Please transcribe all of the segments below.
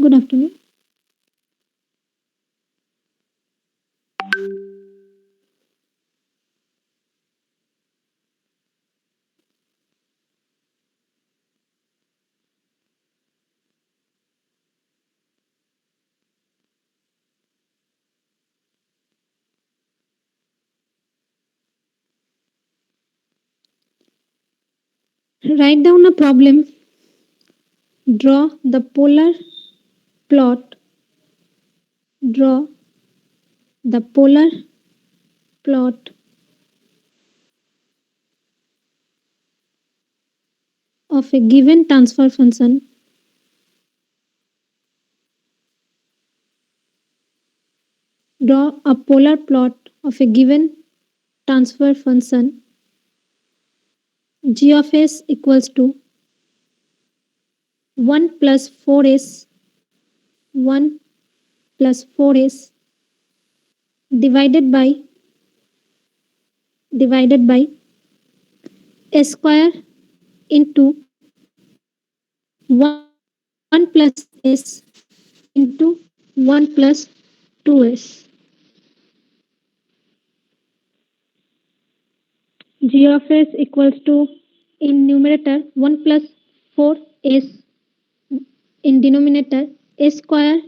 Good afternoon. Write down a problem. Draw the polar plot. Draw the polar plot of a given transfer function. Draw a polar plot of a given transfer function. G of s equals to 1 plus 4s 1 plus 4s divided by a square into 1 plus s into 1 plus 2s. G of s equals to, in numerator, 1 plus 4s, in denominator a square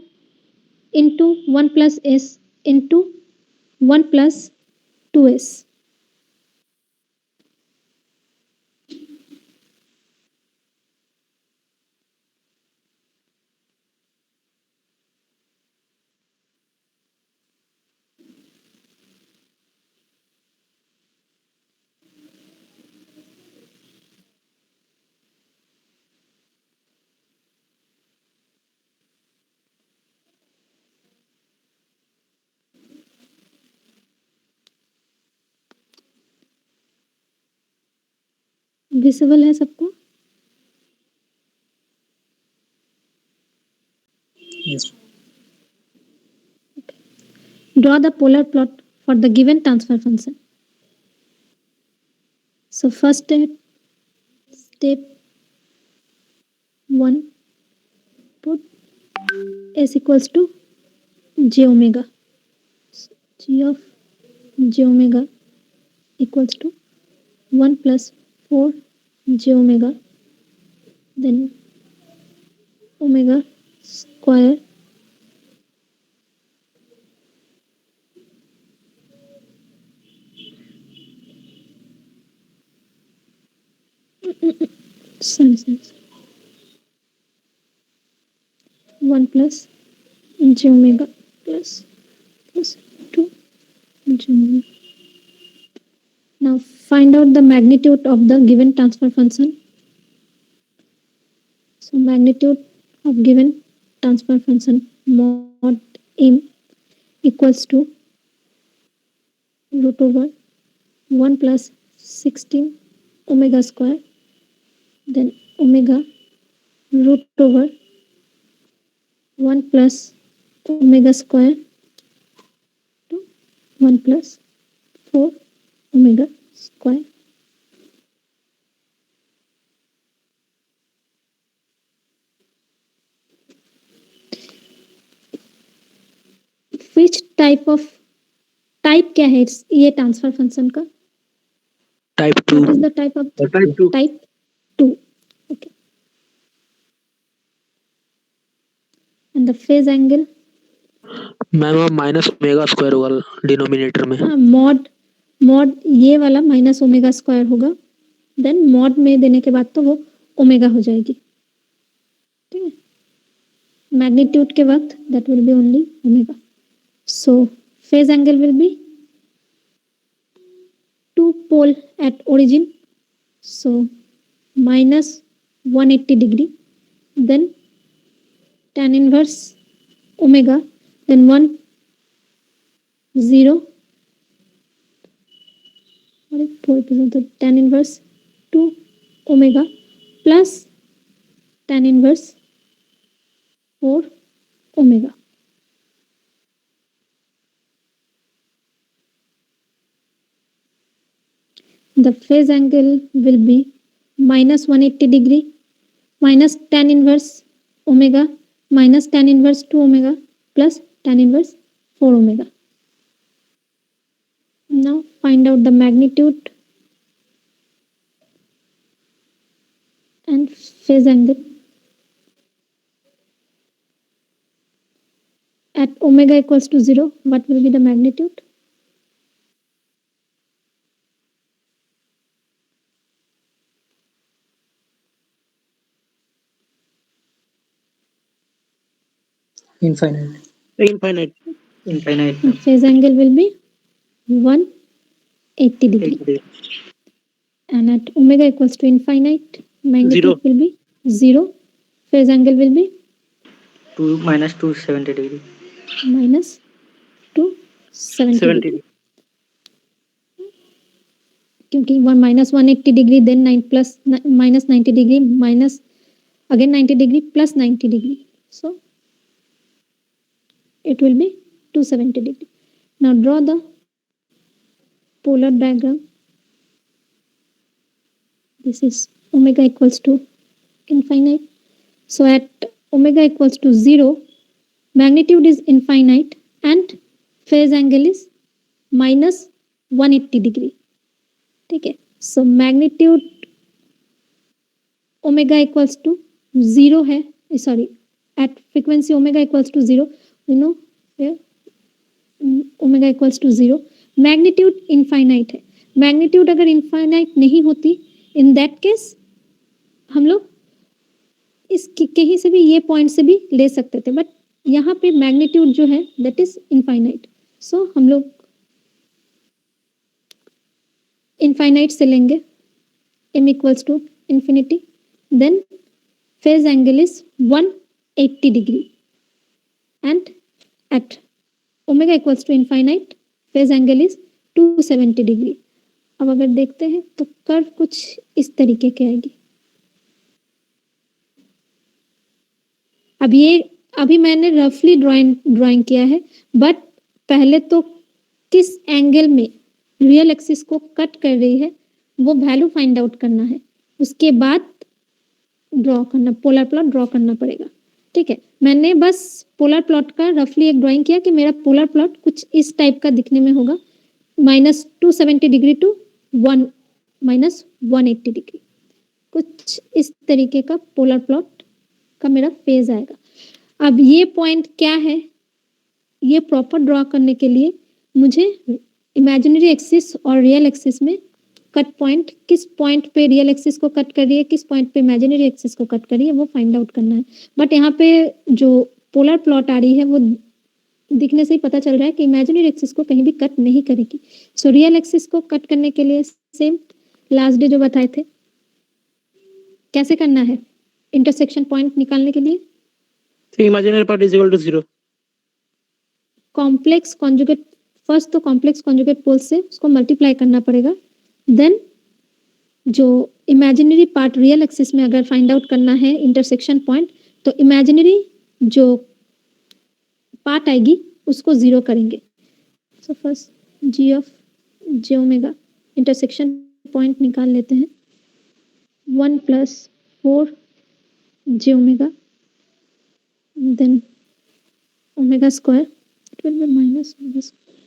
into 1 plus s into 1 plus 2s. Visible है सबको? Yes. Draw the polar plot for the given transfer function. So first step 1, put s equals to j omega. So g of j omega equals to 1 plus 4 j omega, then omega square sorry. 1 plus j omega plus 2 j omega. Now find out the magnitude of the given transfer function. So magnitude of given transfer function mod m equals to root over 1 plus 16 omega square, then omega root over 1 plus omega square to 1 plus 4 omega square. Which type क्या है ये transfer function का? Type What is 2. the type of Type 2. type 2? Okay. And the phase angle? Ma'am अब minus omega square होगा denominator में. हाँ, mod ये वाला माइनस ओमेगा स्क्वायर होगा, देन मॉड में देने के बाद तो वो ओमेगा हो जाएगी. ठीक है, मैग्नीट्यूड के वक्त that will be only omega. So phase angle will B 2 pole at origin, so minus 180 degree, then tan inverse omega, then 1 0 tan inverse 2 omega plus tan inverse 4 omega. The phase angle will be minus 180 degree minus tan inverse omega minus tan inverse 2 omega plus tan inverse 4 omega. Now find out the magnitude and phase angle. At omega equals to 0, what will be the magnitude? Infinite. Infinite. Infinite. Phase angle will be 180 degree. 80 degree. And at omega equals to infinite, magnitude Zero. will be 0. Phase angle will be 2 minus 270 degree. minus 270 70 degree. degree. क्योंकि minus 180 degree, then 9 plus minus 90 degree, minus again 90 degree plus 90 degree. So it will be 270 degree. Now draw the polar diagram. This is omega equals to infinite. So at omega equals to 0, magnitude is infinite and phase angle is minus 180 degree. ठीक है. So magnitude omega equals to 0 है. Sorry, at frequency omega equals to 0, you know here omega equals to 0. Magnitude infinite है. Magnitude अगर infinite नहीं होती, in that case हम लोग इस कहीं से भी ये पॉइंट से भी ले सकते थे, बट यहाँ पे मैग्नीट्यूड जो है दैट इज इनफाइनाइट. सो हम लोग इनफाइनाइट से लेंगे m equals to infinity, then phase angle is 180 degree and at omega equals to infinite phase angle is 270 degree. अब अगर देखते हैं तो कर्व कुछ इस तरीके के आएगी. अब ये अभी मैंने रफली ड्राइंग किया है, बट पहले तो किस एंगल में रियल एक्सिस को कट कर रही है वो वैल्यू फाइंड आउट करना है, उसके बाद ड्रॉ करना, पोलर प्लॉट ड्रॉ करना पड़ेगा. ठीक है, मैंने बस पोलर प्लॉट का रफली एक ड्राइंग किया कि मेरा पोलर प्लॉट कुछ इस टाइप का दिखने में होगा, -270 डिग्री टू -180 डिग्री, कुछ इस तरीके का पोलर प्लॉट का मेरा फेज आएगा. अब ये पॉइंट क्या है, ये प्रॉपर ड्रॉ करने के लिए मुझे इमेजिनरी एक्सिस और रियल एक्सिस में कट पॉइंट, किस पॉइंट पे रियल एक्सिस को कट कर रही है, किस पॉइंट पे इमेजिनरी एक्सिस को कट कर रही है, वो फाइंड आउट करना है. बट यहाँ पे जो पोलर प्लॉट आ रही है वो दिखने से ही पता चल रहा है कि इमेजिनरी एक्सिस को कहीं भी कट नहीं करेगी. सो रियल एक्सिस को कट करने के लिए सेम लास्ट डे जो बताए थे कैसे करना है इंटरसेक्शन पॉइंट निकालने के लिए. Imaginary part is equal to 0. Complex conjugate, first तो कॉम्प्लेक्स कॉन्जुगेट पोल से उसको मल्टीप्लाई करना पड़ेगा, देन जो इमेजिनरी पार्ट रियल एक्सिस में अगर फाइंड आउट करना है इंटरसेक्शन पॉइंट, तो इमेजिनरी जो पार्ट आएगी उसको 0 करेंगे. So first G of j omega intersection point निकाल लेते हैं. 1 + 4 j omega, then omega square, it will be minus omega square,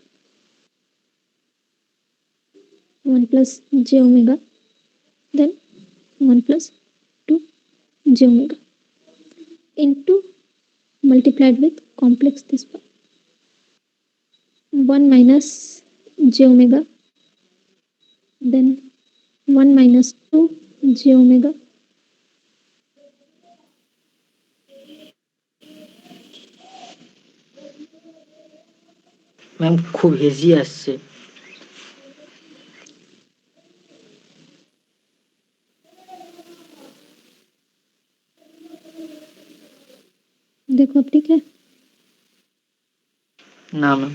1 + j omega, then 1 + 2 j omega into multiplied with complex this part, 1 - j omega, then 1 - 2 j omega, ma'am খুব hazy আসছে. देखो अब ठीक है. না ম্যাম.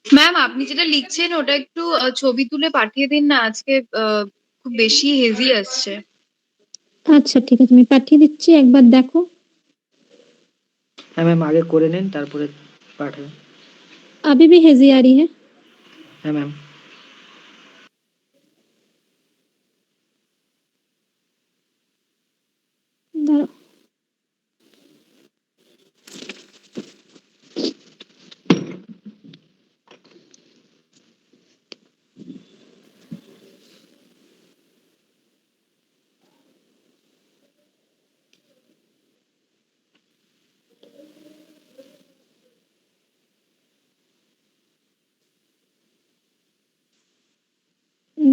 ম্যাম আপনি যেটা লিখছেন ওটা একটু ছবি তুলে পাঠিয়ে দিন না, আজকে খুব বেশি হেভি আসছে. আচ্ছা ঠিক আছে, আমি পাঠিয়ে দিচ্ছি, একবার দেখো. হ্যাঁ ম্যাম, আগে করে নিন তারপরে পাঠাবেন। अभी भी हेजी आ रही है? হ্যাঁ ম্যাম। दाঁড়াও।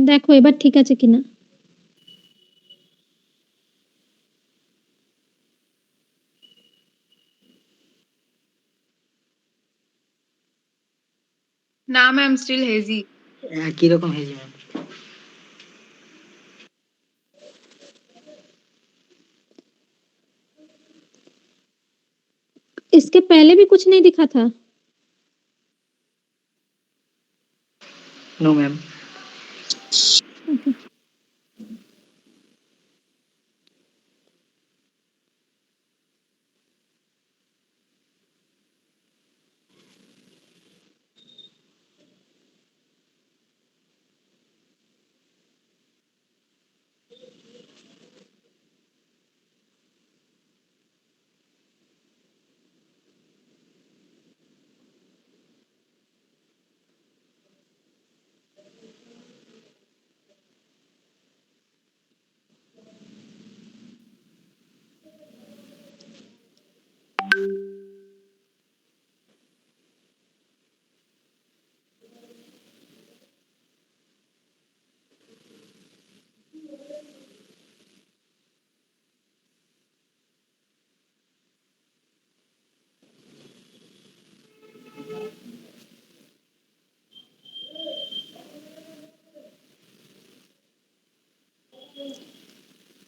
দেখো এবার ঠিক আছে কিনা। না ম্যাম, স্টিল হেজি। একই রকম হেজি ম্যাম। इसके पहले भी कुछ नहीं दिखा था? No ma'am. Okay.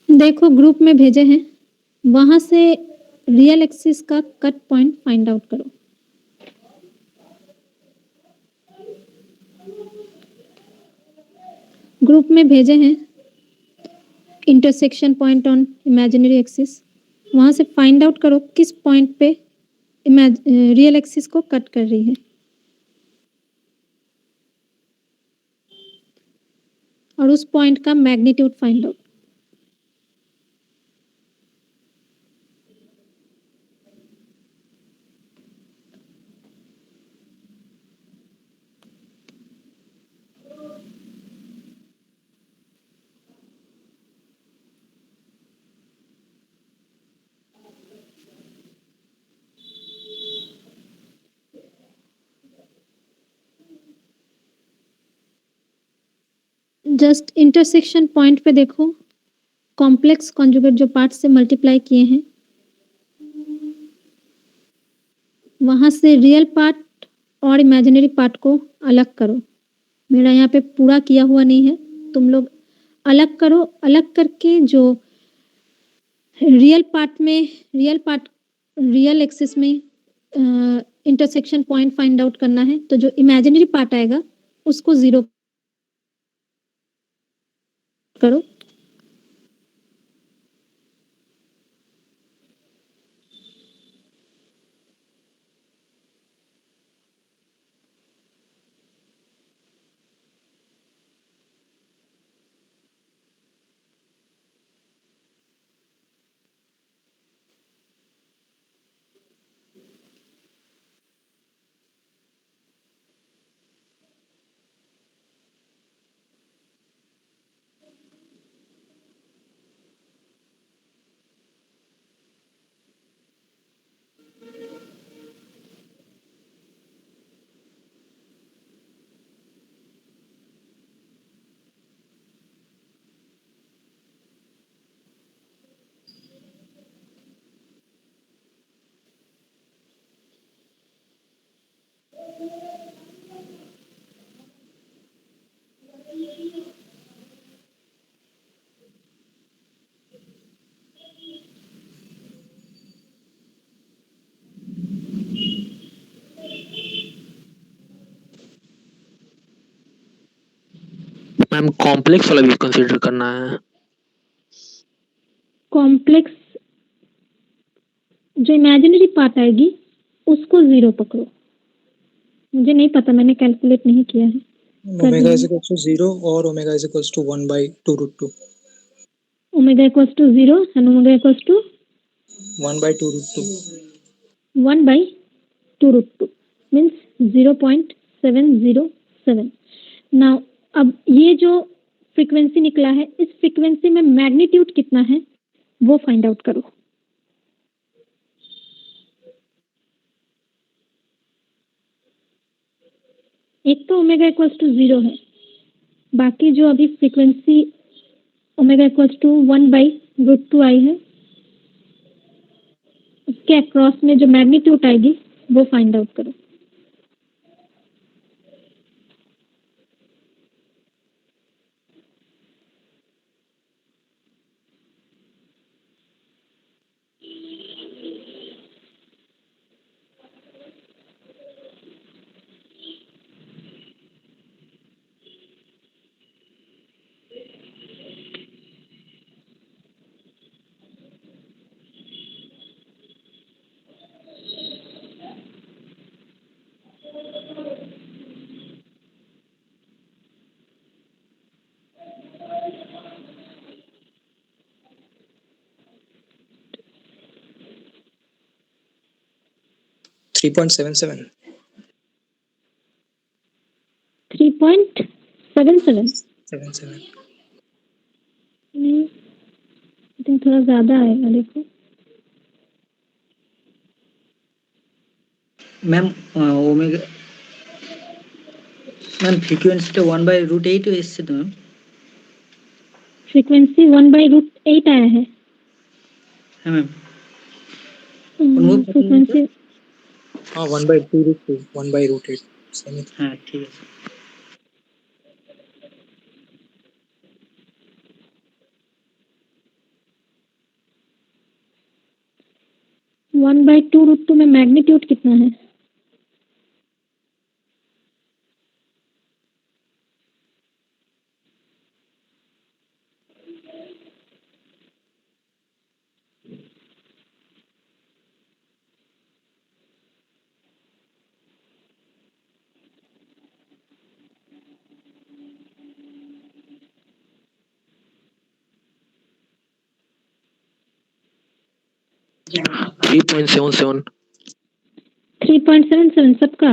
देखो ग्रुप में भेजे हैं, वहां से रियल एक्सिस का कट पॉइंट फाइंड आउट करो। ग्रुप में भेजे हैं intersection point on imaginary axis, वहां से फाइंड आउट करो किस पॉइंट पे रियल एक्सिस को कट कर रही है और उस पॉइंट का magnitude find out. Just intersection point पे देखो, कॉम्प्लेक्स कॉन्जुगेट जो पार्ट से मल्टीप्लाई किए हैं वहां से रियल पार्ट और इमेजिनरी पार्ट को अलग करो। मेरा यहाँ पे पूरा किया हुआ नहीं है, तुम लोग अलग करो। अलग करके जो रियल एक्सिस में इंटरसेक्शन पॉइंट फाइंड आउट करना है, तो जो इमेजिनरी पार्ट आएगा उसको 0 करो। मैम कॉम्प्लेक्स वाला भी कंसीडर करना है। कॉम्प्लेक्स जो इमेजिनरी पार्ट आएगी उसको 0 पकड़ो। मुझे नहीं पता, मैंने कैलकुलेट नहीं किया है। ओमेगा इज इक्वल्स टू 0 और omega is equals to 1/2√2 omega equals to 0 and omega equals to 1/2√2 1/2√2 means 0.707। Now अब ये जो फ्रीक्वेंसी निकला है, इस फ्रीक्वेंसी में मैग्नीट्यूड कितना है वो फाइंड आउट करो। एक तो ओमेगा इक्वल्स टू 0 है, बाकी जो अभी फ्रीक्वेंसी ओमेगा इक्वल्स टू 1/√2 आई है, उसके अक्रॉस में जो मैग्नीट्यूड आएगी वो फाइंड आउट करो। Three point seven seven 3.77 77 I think थोड़ा ज्यादा आएगा। देखो मैम ओमेगा मैम फ्रिक्वेंसीটা 1/√8 এসছে তো ম্যাম। फ्रीक्वेंसी 1/√8 आया है। হ্যাঁ ম্যাম অনুভব কত फ्रीक्वेंसी हाँ 1/2√2 1/√8 सेम ही। হ্যাঁ ঠিক আছে। 1/2√2 में मैग्नीट्यूड कितना है? थ्री पॉइंट सेवन सेवन 3.77 सबका।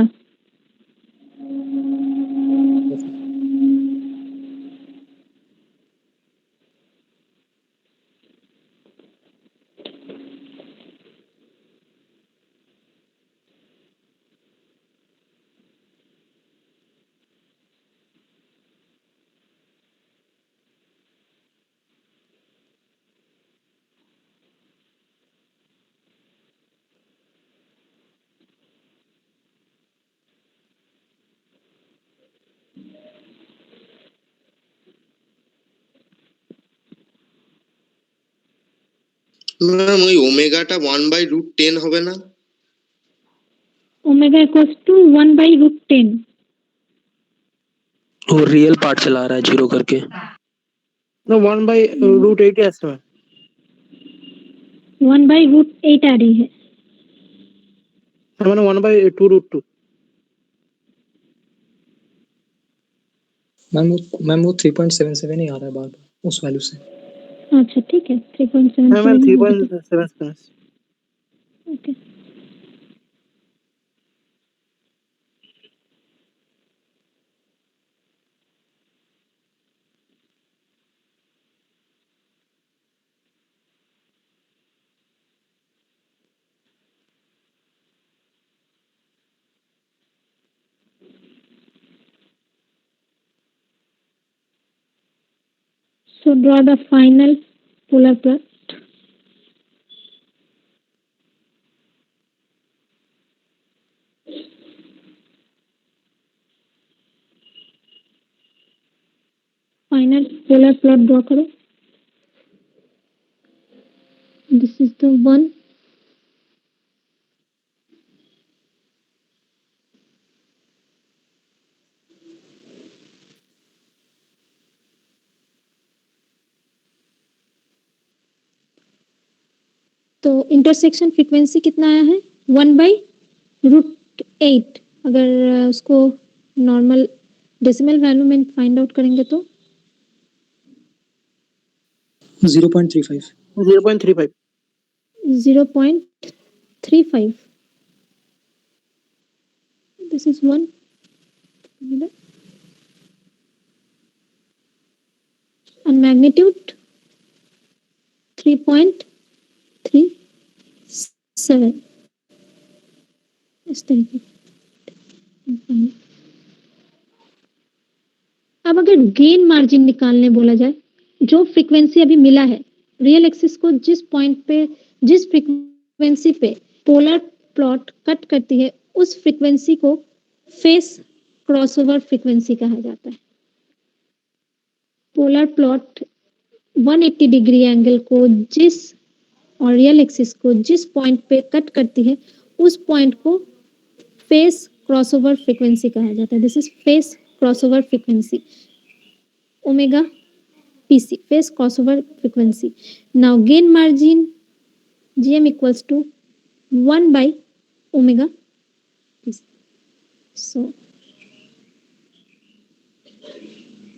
ম্যাম ওই ওমেগাটা 1/√10 হবে না? Omega equals to 1/√10। वो रियल पार्ट चला रहा है जीरो करके। No, 1/√8 আসছে ম্যাম। 1/√8 आ रही है। তার মানে 1/2√2। मैम वो 3.77 ही आ रहा है बार बार उस वैल्यू से। अच्छा ठीक है, 3.77 হ্যাঁ ma'am 3.77। Okay. So draw the final polar plot. Final polar plot draw करो। This is the one. तो इंटरसेक्शन फ्रीक्वेंसी कितना आया है 1/√8। अगर उसको नॉर्मल डेसिमल वैल्यू में फाइंड आउट करेंगे तो 0.35. 0.35. 0.35. This is 1. And magnitude 3.37. इस तरीके। अब अगर गेन मार्जिन निकालने बोला जाए, जो फ्रीक्वेंसी अभी मिला है रियल एक्सिस को जिस पॉइंट पे जिस फ्रीक्वेंसी पे पोलर प्लॉट कट करती है उस फ्रीक्वेंसी को फेस क्रॉसओवर फ्रीक्वेंसी कहा जाता है। पोलर प्लॉट 180 डिग्री एंगल को जिस और रियल एक्सिस को जिस पॉइंट पे कट करती है उस पॉइंट को फेस क्रॉसओवर फ्रीक्वेंसी कहा जाता है। This is face crossover frequency, omega PC, face crossover frequency. Now gain margin GM equals to 1/omega PC. So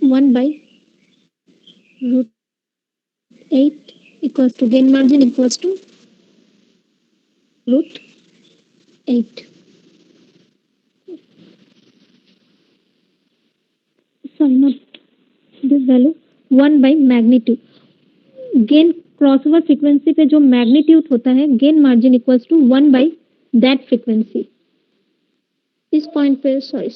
1/√8 equals to gain margin equals to √8. Sorry, not this value, 1/magnitude. Gain crossover frequency पे जो magnitude होता है gain margin equals to 1/that frequency. इस point पे sorry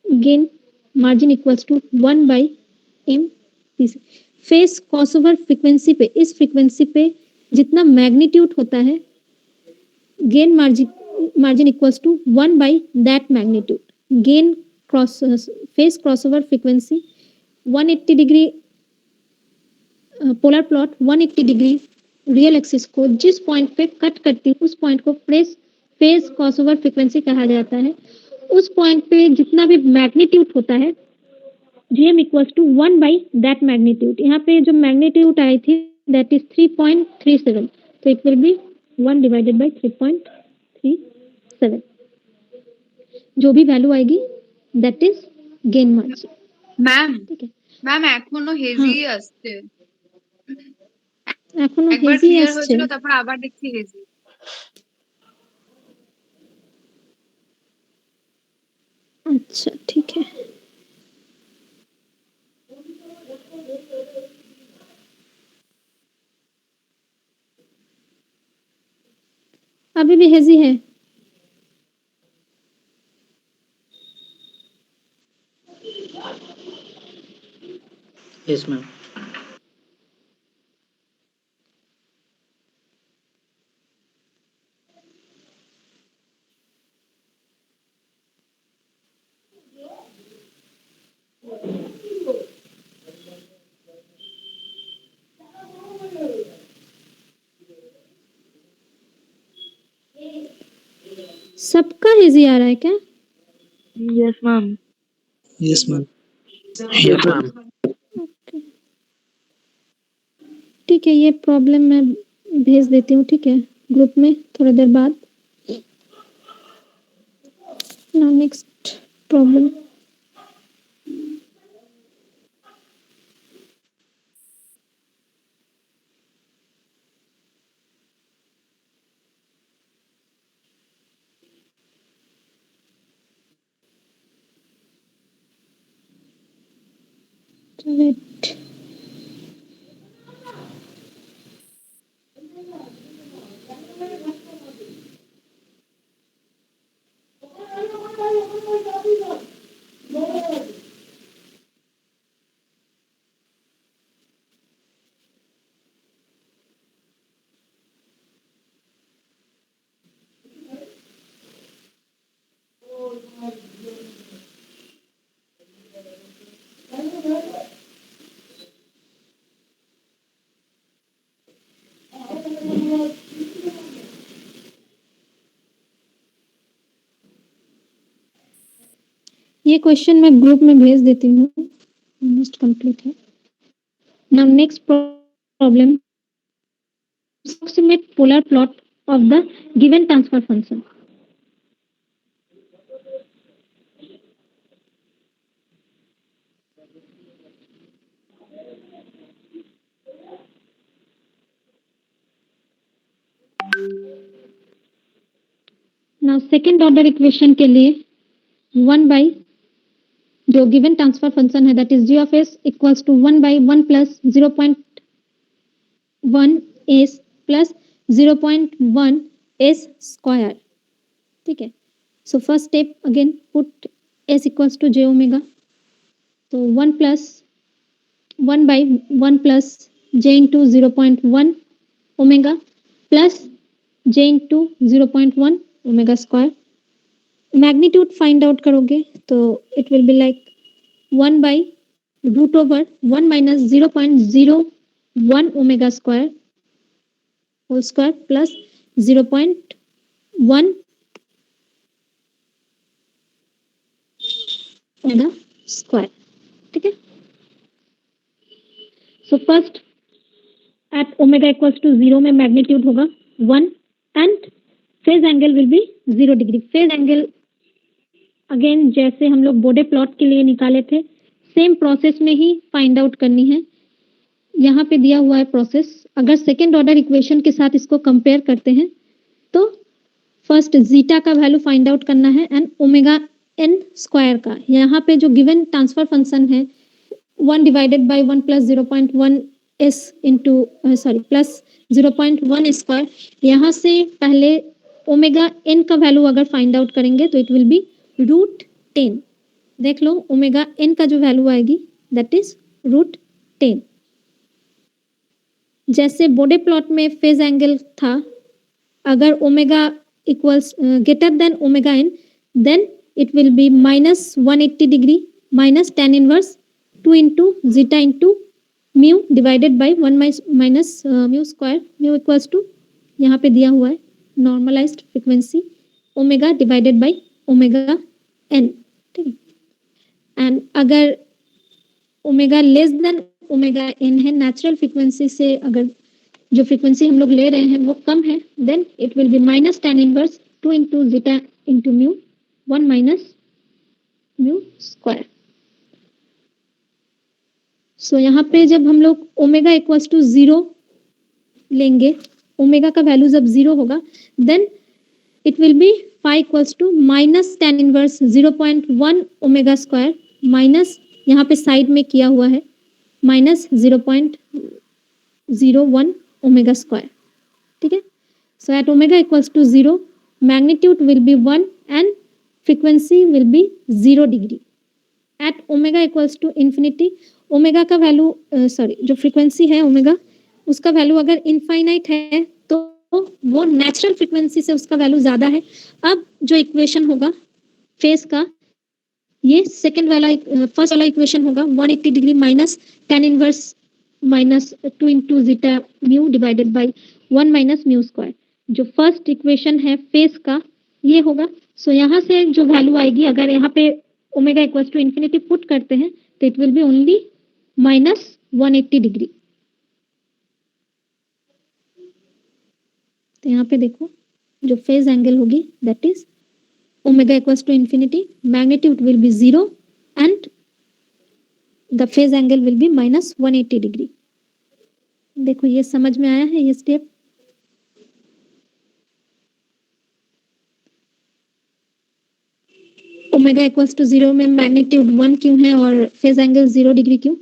gain margin equals to 1/MPC। Phase crossover frequency पे इस frequency पे जितना मैग्नीट्यूड होता है gain margin equals to 1/that magnitude. Gain phase crossover frequency 180 degree polar plot 180 degree real axis को जिस पॉइंट पे कट करती है उस पॉइंट को फेस क्रॉसओवर फ्रीक्वेंसी कहा जाता है। उस पॉइंट पे जितना भी मैग्नीट्यूड होता है GM equals to 1/that magnitude. यहाँ पे जो मैग्नीट्यूड आई थी दैट इज 3.37, तो इट विल बी 1/3.37। जो भी वैल्यू आएगी that is gain margin. Ma'am ठीक है, ম্যাম এখনো হেজি আসছে, এখনো একবার হেজি ক্লিয়ার আসছে। হয়েছিল তারপর আবার দেখছি হেজি। अच्छा ठीक है, अभी भी हेजी है। Yes, ma'am. सबका हेजी आ रहा है क्या? Yes, ma'am. Yes, ma'am. Yes ma'am. Okay ठीक है, ये प्रॉब्लम मैं भेज देती हूँ, ठीक है, ग्रुप में थोड़ा देर बाद। Now next problem. वेट, ये क्वेश्चन मैं ग्रुप में भेज देती हूँ, ऑलमोस्ट कंप्लीट है। Now next problem, approximate polar plot of the given transfer function. Now second order equation के लिए 1 by जो गिवन ट्रांसफर फंक्शन है that is g of s equals to 1 by 1 plus 0.1 s plus 0.1 s square. ठीक है. So first step again put s equals to j omega. So 1 by 1 plus j into 0.1 omega plus j into 0.1 omega square. Magnitude find out करोगे तो it will be like 1 by root over 1 minus 0.01 omega square whole square plus 0.1 omega square. ठीक है. So first at omega equals to 0 में magnitude होगा 1 and phase angle will be 0 degree. Phase angle again जैसे हम लोग बोडे plot के लिए निकाले थे सेम प्रोसेस में ही फाइंड आउट करनी है. यहाँ पे दिया हुआ है प्रोसेस. अगर सेकेंड ऑर्डर इक्वेशन के साथ इसको कंपेयर करते हैं तो फर्स्ट जीटा का वैल्यू फाइंड आउट करना है एंड ओमेगा एन स्क्वायर का. यहाँ पे जो गिवन ट्रांसफर फंक्शन है 1 divided by 1 plus 0.1 s into plus 0.1 square. यहाँ से पहले ओमेगा एन का वैल्यू अगर फाइंड आउट करेंगे तो इट विल बी √10. देख लो ओमेगा एन का जो वैल्यू आएगी दैट इज √10. जैसे बोडे प्लॉट में फेज एंगल था अगर omega equals greater than omega n then it will be -180 degree minus tan inverse 2 into zeta into mu divided by 1 minus mu square. Mu equals to यहाँ पे दिया हुआ है normalised frequency omega divided by omega n. ठीक है. And अगर omega less than omega n है natural frequency से अगर जो फ्रीक्वेंसी हम लोग ले रहे हैं वो कम है then it will be minus tan inverse 2 into zeta into mu 1 minus mu square. So यहाँ पे जब हम लोग ओमेगा इक्वल्स टू 0 लेंगे ओमेगा का वैल्यू जब 0 होगा then it will be phi equals to minus tan inverse 0.1 omega square minus यहाँ पे साइड में किया हुआ है माइनस 0.01 ओमेगा स्क्वायर. ठीक है. So at omega equals to 0 magnitude will be 1 and frequency will be 0 degree. At omega equals to infinity omega का value जो फ्रीक्वेंसी है ओमेगा उसका वैल्यू अगर इनफाइनाइट है तो वो नेचुरल फ्रीक्वेंसी से उसका वैल्यू ज्यादा है. अब जो इक्वेशन होगा फेज का ये सेकंड वाला फर्स्ट वाला इक्वेशन होगा 180 degree minus tan inverse minus 2 into zeta mu divided by 1 minus mu square. जो फर्स्ट इक्वेशन है फेज का ये होगा. सो यहाँ से जो वैल्यू आएगी अगर यहाँ पे omega equals to infinity put करते हैं तो it will be only -180 degree. तो यहाँ पे देखो जो फेज एंगल होगी that is omega equals to infinity magnitude will be 0 and the phase angle will be -180 degree. देखो ये समझ में आया है ये स्टेप. ओमेगा इक्वल्स टू 0 में मैग्नीट्यूड 1 क्यों है और फेज एंगल 0 डिग्री क्यों.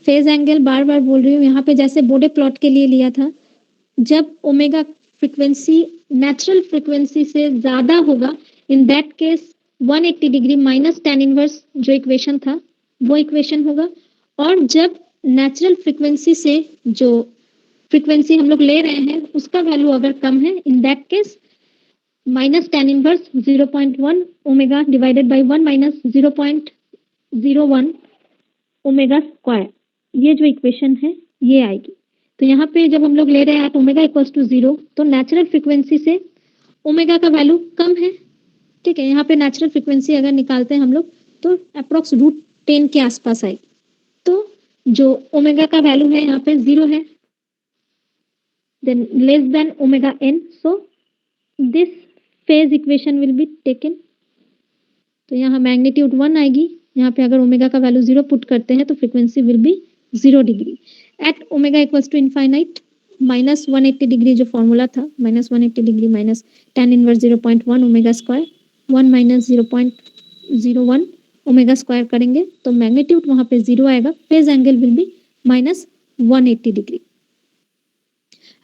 फेज एंगल बार बार बोल रही हूँ यहाँ पे जैसे बोडे प्लॉट के लिए लिया था जब ओमेगा फ्रीक्वेंसी नेचुरल फ्रीक्वेंसी से ज्यादा होगा in that case 180 degree minus tan inverse जो इक्वेशन था वो इक्वेशन होगा. और जब नेचुरल फ्रीक्वेंसी से जो फ्रीक्वेंसी हम लोग ले रहे हैं उसका वैल्यू अगर कम है in that case minus tan inverse 0.1 omega divided by 1 minus 0.01 omega square. ये जो इक्वेशन है ये आएगी. तो यहाँ पे जब हम लोग ले रहे हैं ओमेगा इक्वल्स टू 0 तो नेचुरल फ्रीक्वेंसी से ओमेगा का वैल्यू कम है. ठीक है. यहाँ पे नेचुरल फ्रीक्वेंसी अगर निकालते हैं हम लोग तो अप्रोक्स √10 के आसपास आएगी. तो जो ओमेगा का वैल्यू है यहाँ पे 0 है, then less than omega n, so this phase equation will be taken. तो यहाँ मैग्नीट्यूड 1 आएगी, यहाँ पे अगर ओमेगा का वैल्यू 0 पुट करते हैं तो frequency will be 0 degree at omega equals to infinite minus 180 degree जो फॉर्मूला था, minus 180 degree minus tan inverse 0.1 omega square 1 minus 0.01 omega square करेंगे तो मैग्नीट्यूड वहां पे 0 आएगा, phase angle will be minus 180 degree.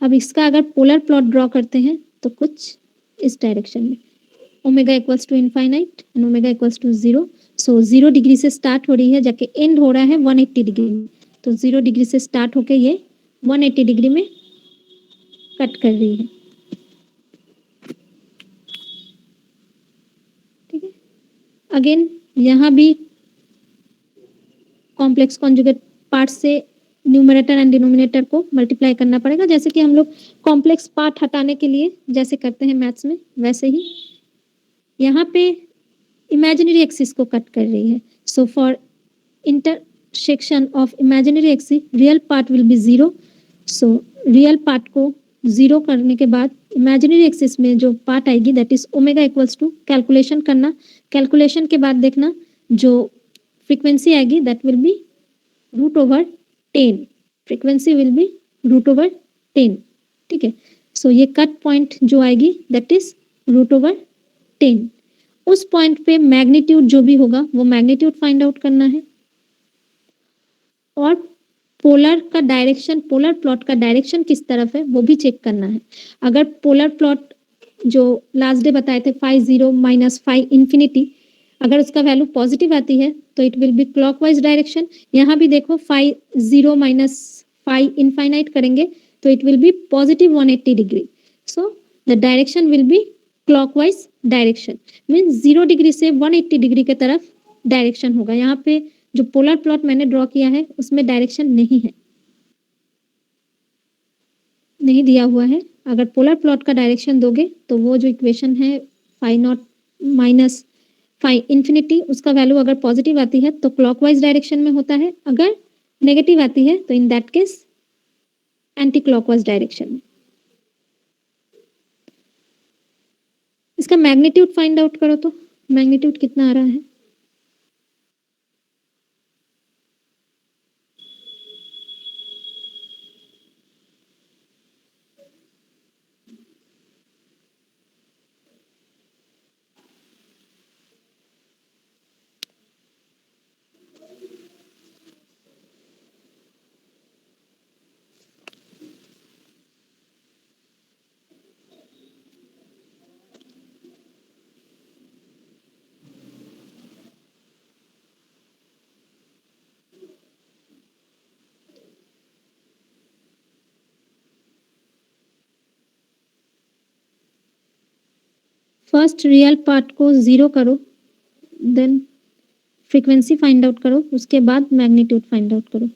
अब इसका अगर पोलर प्लॉट ड्रॉ करते हैं तो कुछ इस डायरेक्शन में omega equals to infinite and omega equals to 0, so 0 degree से स्टार्ट हो रही है जाके एंड हो रहा है 180 डिग्री में, तो 0 डिग्री से स्टार्ट होके ये 180 डिग्री में कट कर रही है। ठीक है, अगेन यहाँ भी कॉम्प्लेक्स कॉन्जुगेट पार्ट से न्यूमरेटर एंड डिनोमिनेटर को मल्टीप्लाई करना पड़ेगा, जैसे कि हम लोग कॉम्प्लेक्स पार्ट हटाने के लिए जैसे करते हैं मैथ्स में, वैसे ही यहाँ पे इमेजिनरी एक्सिस को कट कर रही है। So for intersection of imaginary axis real part will be 0, so real part को 0 करने के बाद इमेजिनरी एक्सिस में जो पार्ट आएगी that is omega equals to, calculation करना, कैलकुलेशन के बाद देखना जो फ्रीक्वेंसी आएगी that will be √10, frequency will be √10। ठीक है, सो ये कट पॉइंट जो आएगी दैट इज √10, उस पॉइंट पे मैग्नीट्यूड जो भी होगा वो मैग्नीट्यूड फाइंड आउट करना है और पोलर का डायरेक्शन, पोलर प्लॉट का डायरेक्शन किस तरफ है वो भी चेक करना है। अगर पोलर प्लॉट जो लास्ट डे बताए थे फाई 0 माइनस फाई इंफिनिटी, अगर उसका वैल्यू पॉजिटिव आती है तो it will B clockwise direction. यहाँ भी देखो फाई 0 माइनस फाई इनफाइनाइट करेंगे तो it will B positive 180 degree, so the direction will be clockwise direction, means 0 degree से 180 डिग्री के तरफ डायरेक्शन होगा। यहाँ पे जो पोलर प्लॉट मैंने ड्रॉ किया है उसमें डायरेक्शन नहीं है, नहीं दिया हुआ है। अगर पोलर प्लॉट का डायरेक्शन दोगे तो वो जो इक्वेशन है phi naught minus phi infinity, उसका वैल्यू अगर पॉजिटिव आती है तो क्लॉकवाइज डायरेक्शन में होता है, अगर नेगेटिव आती है तो in that case anti clockwise direction में। इसका मैग्नीट्यूड फाइंड आउट करो तो मैग्नीट्यूड कितना आ रहा है। फर्स्ट रियल पार्ट को 0 करो, देन फ्रीक्वेंसी फाइंड आउट करो, उसके बाद मैग्नीट्यूड फाइंड आउट करो।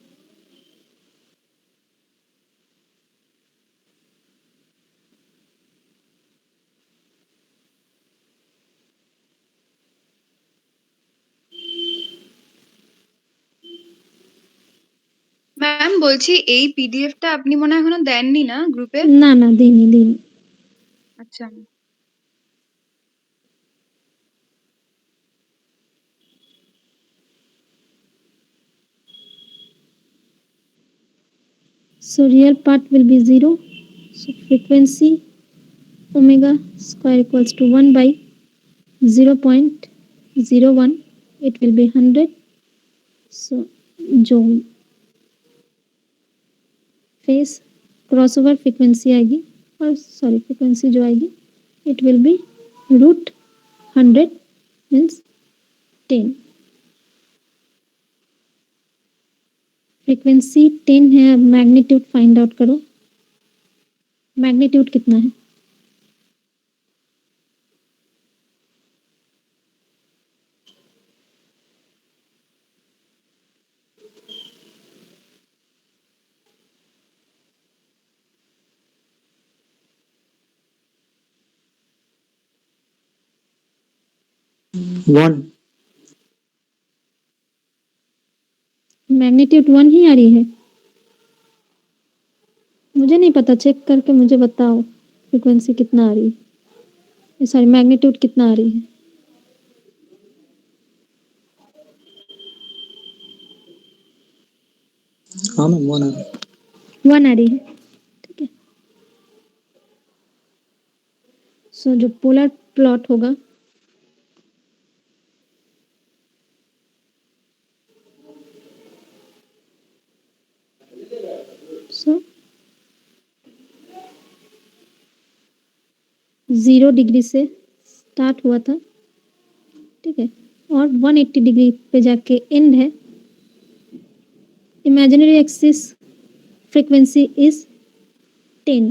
ম্যাম বলছি এই পিডিএফটা আপনি মনে হয় এখনো দেননি না গ্রুপে? না না দিইনি দিইনি। আচ্ছা So real part will be 0, so frequency omega square equals to 1 by 0.01, it will be 100, so जो फेस क्रॉसओवर फ्रीक्वेंसी आएगी, और सॉरी फ्रीक्वेंसी जो आएगी it will B √100 means 10, frequency 10 है। अब मैग्नीट्यूड फाइंड आउट करो, मैग्नीट्यूड कितना है। वन मैग्नीट्यूड 1 ही आ रही है। मुझे नहीं पता, चेक करके मुझे बताओ फ्रीक्वेंसी कितना आ रही है, सॉरी मैग्नीट्यूड कितना आ रही है। हाँ मैम 1 1 आ रही है, ठीक है। सो जो पोलर प्लॉट होगा सो 0 डिग्री से स्टार्ट हुआ था, ठीक है, और 180 डिग्री पे जाके एंड है। Imaginary axis frequency is 10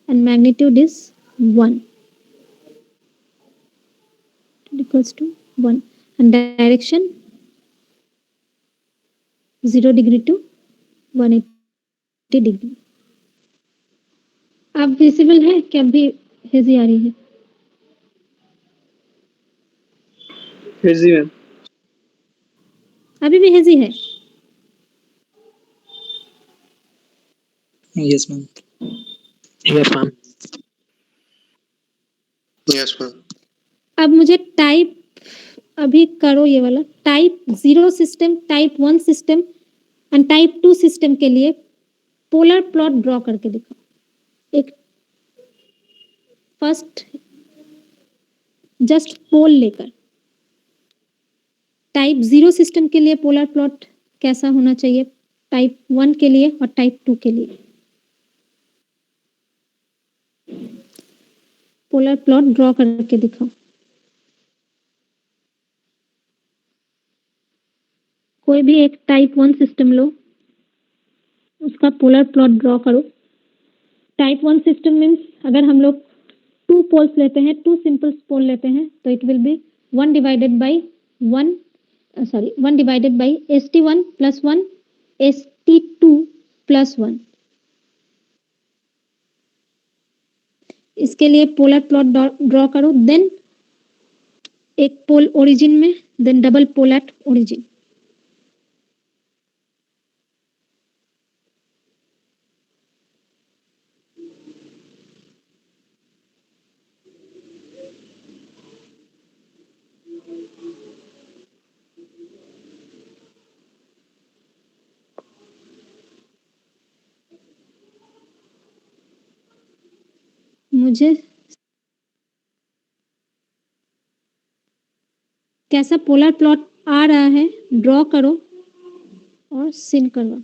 and magnitude is 1 equals to 1 and direction 0 degree to 180 degree। अब विजिबल है कि अभी हेजी आ रही है? Hazy ma'am. अभी भी हेजी है? yes ma'am. Yes ma'am. Yes ma'am. अब मुझे टाइप अभी करो ये वाला type 0 system, type 1 system and type 2 system के लिए पोलर प्लॉट ड्रॉ करके दिखाओ। एक फर्स्ट जस्ट पोल लेकर टाइप 0 सिस्टम के लिए पोलर प्लॉट कैसा होना चाहिए, टाइप 1 के लिए और टाइप 2 के लिए पोलर प्लॉट ड्रॉ करके दिखाओ। कोई भी एक टाइप 1 सिस्टम लो, उसका पोलर प्लॉट ड्रॉ करो। टाइप 1 सिस्टम मीन्स अगर हम लोग 2 पोल्स लेते हैं, 2 सिंपल पोल लेते हैं, तो it will be 1 divided by 1 1 divided by ST1 plus 1 ST2 plus 1। इसके लिए पोलर प्लॉट ड्रॉ करो, देन एक पोल ओरिजिन में, then double pole at origin. मुझे कैसा पोलर प्लॉट आ रहा है ड्रॉ करो और सिन करवाओ।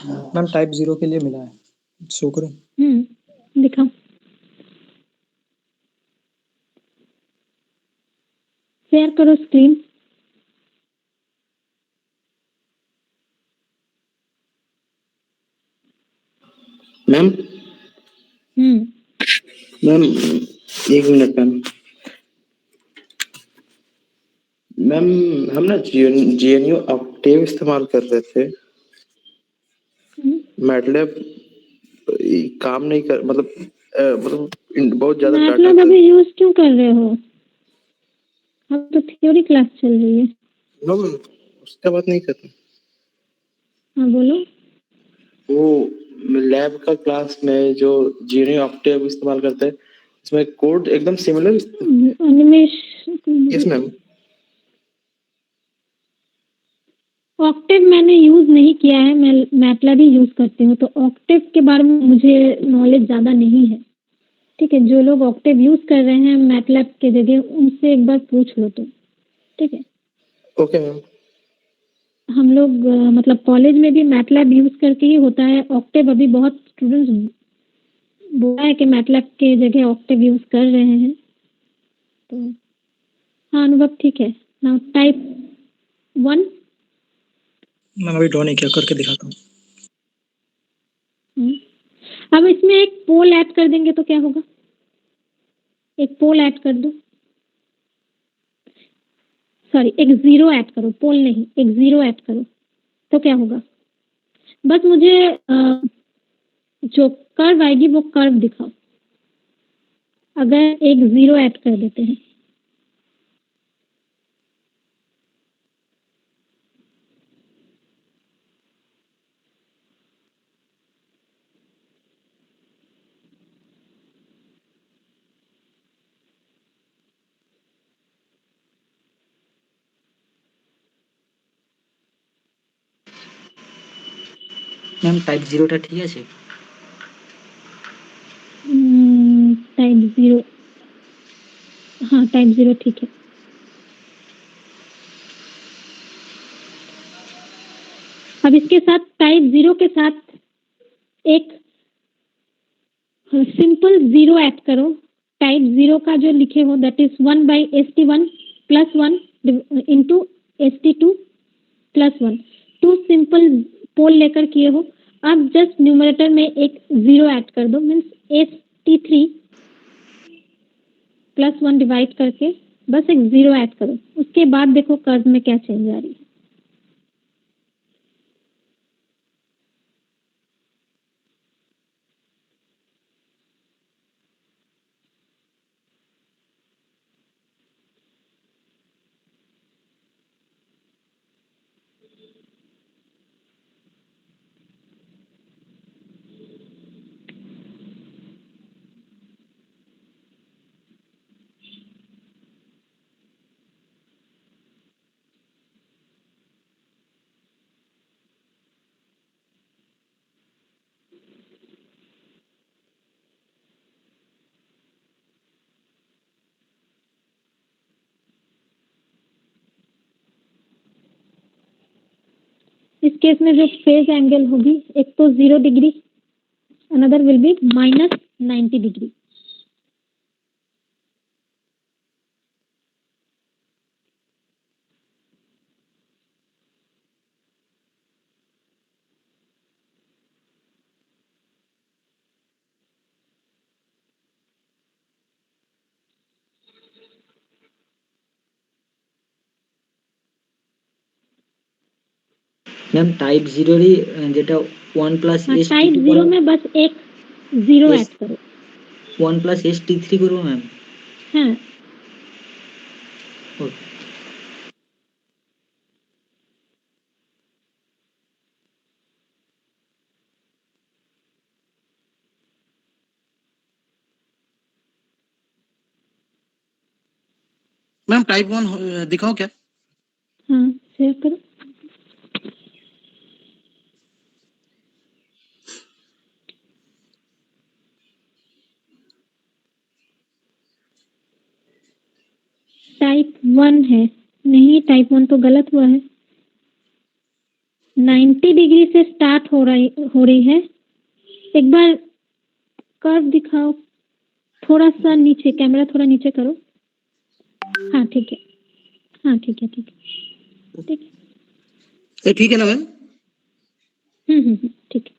मैम टाइप 0 के लिए मिला है, शो करूं? दिखाओ। शेयर करो screen. Ma'am ma'am 1 minute ma'am. Ma'am हम ना GNU ऑक्टेव इस्तेमाल कर रहे थे, मैटलैब काम नहीं कर मतलब बहुत ज्यादा डाटा मैटलैब अभी यूज क्यों कर रहे हो? अब तो थ्योरी क्लास चल रही है। नो मैम, उसका बात नहीं करते। हाँ बोलो। वो लैब का क्लास में जो GNU ऑक्टेव इस्तेमाल करते हैं, उसमें कोड एकदम similar. Animation. Yes ma'am. Octave मैंने यूज नहीं किया है, मैं मैटलैब ही यूज करती हूँ, तो ऑक्टेव के बारे में मुझे नॉलेज ज्यादा नहीं है। ठीक है, जो लोग ऑक्टेव यूज कर रहे हैं मैटलैब के जगह, उनसे एक बार पूछ लो तुम। ठीक है, ओके मैम। हम लोग मतलब कॉलेज में भी मैटलैब यूज करके ही होता है। ऑक्टेव अभी बहुत स्टूडेंट्स बोला है कि मैटलैब के जगह ऑक्टेव यूज कर रहे हैं। तो हाँ अनुभव ठीक है। Now type 1। मैम अभी ड्रॉ नहीं किया, करके दिखाता हूँ। अब इसमें एक पोल ऐड कर देंगे तो क्या होगा? एक पोल ऐड कर दो, सॉरी एक जीरो ऐड करो, पोल नहीं एक जीरो ऐड करो तो क्या होगा? बस मुझे जो कर्व आएगी वो कर्व दिखाओ। अगर एक जीरो ऐड कर देते हैं ম্যাম টাইপ 0টা ঠিক আছে? टाइप 0, हाँ टाइप 0 ठीक है। अब इसके साथ टाइप 0 के साथ एक सिंपल जीरो ऐड करो। टाइप 0 का जो लिखे हो that is 1/ST1 + 1 into ST2 + 1। 2 simple pole लेकर किए हो। अब जस्ट न्यूमरेटर में एक जीरो ऐड कर दो, मीन्स ST3 + 1 डिवाइड करके बस एक जीरो ऐड करो। उसके बाद देखो कर्व में क्या चेंज आ रही है। इस केस में जो फेज एंगल होगी एक तो 0 degree, another will be -90 degree. Ma'am type 0রই যেটা 1 + हाँ, टाइप ST2 जीरो में बस एक जीरो S ऐड करो। 1 + ST3 করব ম্যাম। हाँ ওকে। मैम टाइप 1 दिखाओ क्या? हाँ शेयर करो। टाइप 1 है, नहीं टाइप 1 तो गलत हुआ है। 90 डिग्री से स्टार्ट हो रही है। एक बार कर्व दिखाओ, थोड़ा सा नीचे, कैमरा थोड़ा नीचे करो। हाँ ठीक है, हाँ ठीक है, ठीक है, ठीक है। ये ठीक है ना मैम? ठीक है।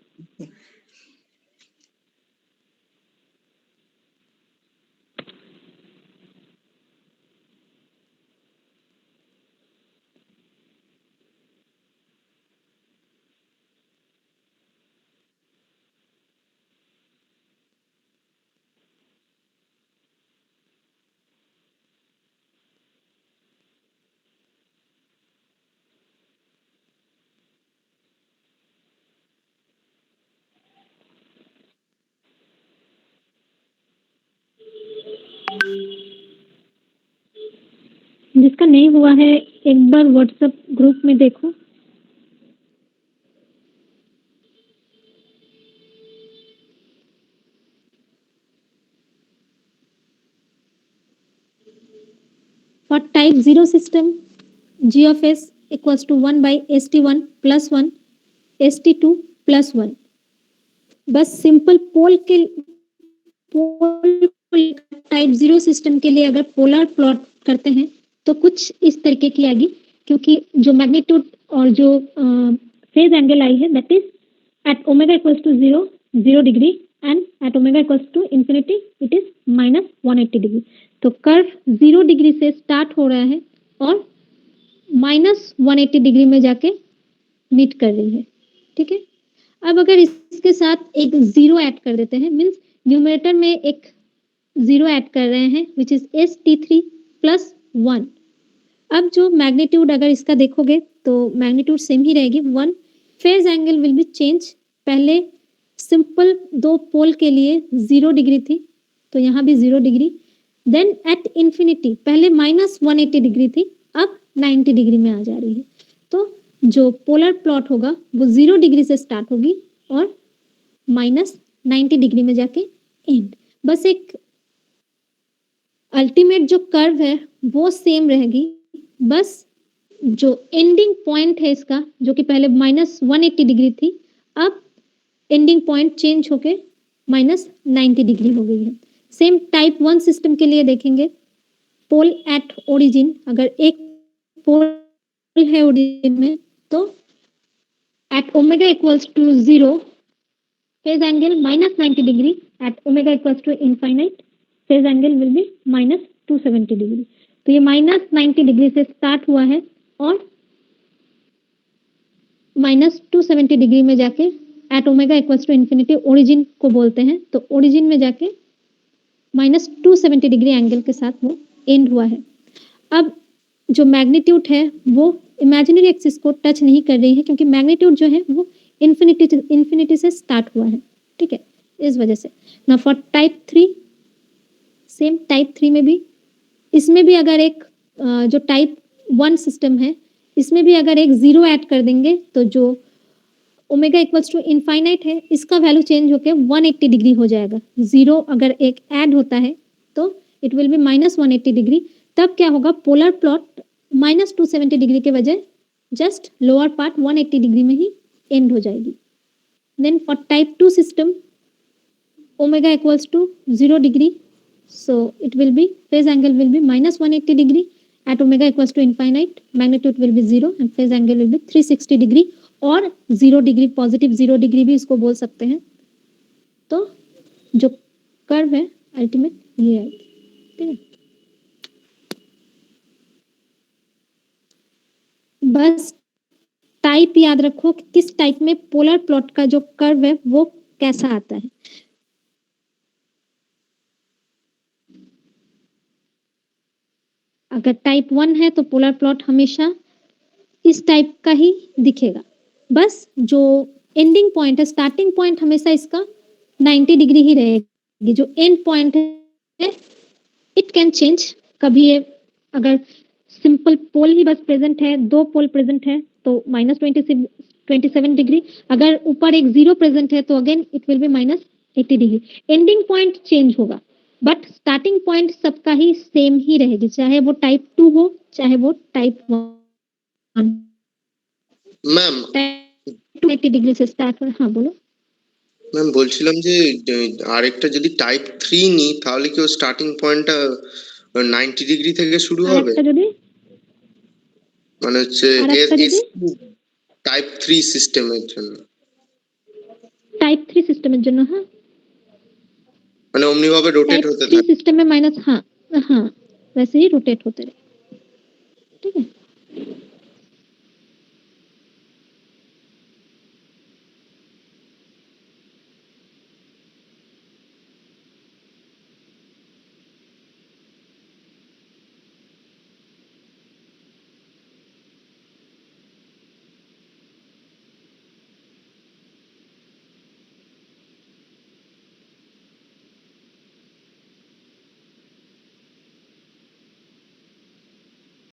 जिसका नहीं हुआ है एक बार व्हाट्सएप ग्रुप में देखो। For type 0 system, g of s equals to 1 by st1 plus 1 st2 plus 1। बस सिंपल पोल टाइप 0 सिस्टम के लिए अगर पोलर प्लॉट करते हैं तो कुछ इस तरीके की आएगी, क्योंकि जो मैग्नीट्यूड और जो फेज एंगल आई है that is at omega equals to 0 degree and at omega equals to infinity it is -180 degree. तो कर्व 0 डिग्री से स्टार्ट हो रहा है और -180 डिग्री में जाके मीट कर रही है। ठीक है, अब अगर इसके साथ एक 0 ऐड कर देते हैं, मीन्स न्यूमरेटर में एक 0 ऐड कर रहे हैं विच इज st3 plus 1। अब जो मैग्नीट्यूड अगर इसका देखोगे तो मैग्नीट्यूड सेम ही रहेगी 1। Phase angle will B change. पहले सिंपल 2 पोल के लिए 0 डिग्री थी तो यहाँ भी 0 डिग्री। देन एट इंफिनिटी पहले -180 डिग्री थी, अब 90 डिग्री में आ जा रही है। तो जो पोलर प्लॉट होगा वो 0 डिग्री से स्टार्ट होगी और -90 डिग्री में जाके एंड। बस एक अल्टीमेट जो कर्व है वो सेम रहेगी, बस जो एंडिंग पॉइंट है इसका जो कि पहले -180 डिग्री थी, अब एंडिंग पॉइंट चेंज होके -90 डिग्री हो गई है। सेम टाइप 1 सिस्टम के लिए देखेंगे, पोल एट ओरिजिन, अगर एक पोल है ओरिजिन में तो at omega equals to 0 phase angle -90 degree, at omega equals to infinite phase angle will be -270 degree. तो ये -90 डिग्री से स्टार्ट हुआ है और -270 डिग्री में जाके at omega equals to infinity origin को बोलते हैं, तो ओरिजिन में जाके -270 डिग्री एंगल के साथ वो एंड हुआ है। अब जो मैग्नीट्यूड है वो इमेजिनरी एक्सिस को टच नहीं कर रही है, क्योंकि मैग्नीट्यूड जो है वो इन्फिनिटी से स्टार्ट हुआ है। ठीक है, इस वजह से। ना फॉर टाइप 3, सेम टाइप 3 में भी, इसमें भी अगर एक जो टाइप 1 सिस्टम है इसमें भी अगर एक 0 ऐड कर देंगे तो जो ओमेगा इक्वल्स टू इनफाइनाइट है इसका वैल्यू चेंज होकर 180 डिग्री हो जाएगा। 0 अगर एक ऐड होता है तो इट विल बी -180 डिग्री। तब क्या होगा, पोलर प्लॉट -270 डिग्री के वजह जस्ट लोअर पार्ट 180 डिग्री में ही एंड हो जाएगी। Then for type 2 system omega equals to 0 degree, so it will be phase angle will be -180 degree at omega equals to infinite, magnitude will be 0 and phase angle will be 360 degree और 0 degree positive 0 degree भी इसको बोल सकते हैं। तो जो curve है ultimate ये आएगी। ठीक है, बस टाइप याद रखो कि किस टाइप में पोलर प्लॉट का जो कर्व है वो कैसा आता है। अगर टाइप 1 है तो पोलर प्लॉट हमेशा इस टाइप का ही दिखेगा। बस जो एंडिंग पॉइंट है, स्टार्टिंग पॉइंट हमेशा इसका 90 डिग्री ही रहेगी। जो एंड पॉइंट है इट कैन चेंज। कभी अगर सिंपल पोल ही बस प्रेजेंट है, 2 पोल प्रेजेंट है तो -27 डिग्री। अगर ऊपर एक 0 प्रेजेंट है तो again it will B -80 degree. Ending point change होगा बट स्टार्टिंग पॉइंट सबका ही सेम ही रहेगी, चाहे वो टाइप 2 हो चाहे वो टाइप 1। मैम 280 डिग्री से स्टार्ट हो। हाँ बोलो। ম্যাম বলছিলাম যে আরেকটা যদি টাইপ 3 নি তাহলে কি ও স্টার্টিং পয়েন্টটা 90 ডিগ্রি থেকে শুরু আর হবে? একটা যদি মানে হচ্ছে আর এর একটা যদি টাইপ 3 সিস্টেমের জন্য, टाइप 3 सिस्टम জন্য। হ্যাঁ মানে অমনি ভাবে রোটেট टाइप হতে 3 থাকে। सिस्टम में माइनस। हाँ हाँ वैसे ही रोटेट होते रहे। ठीक है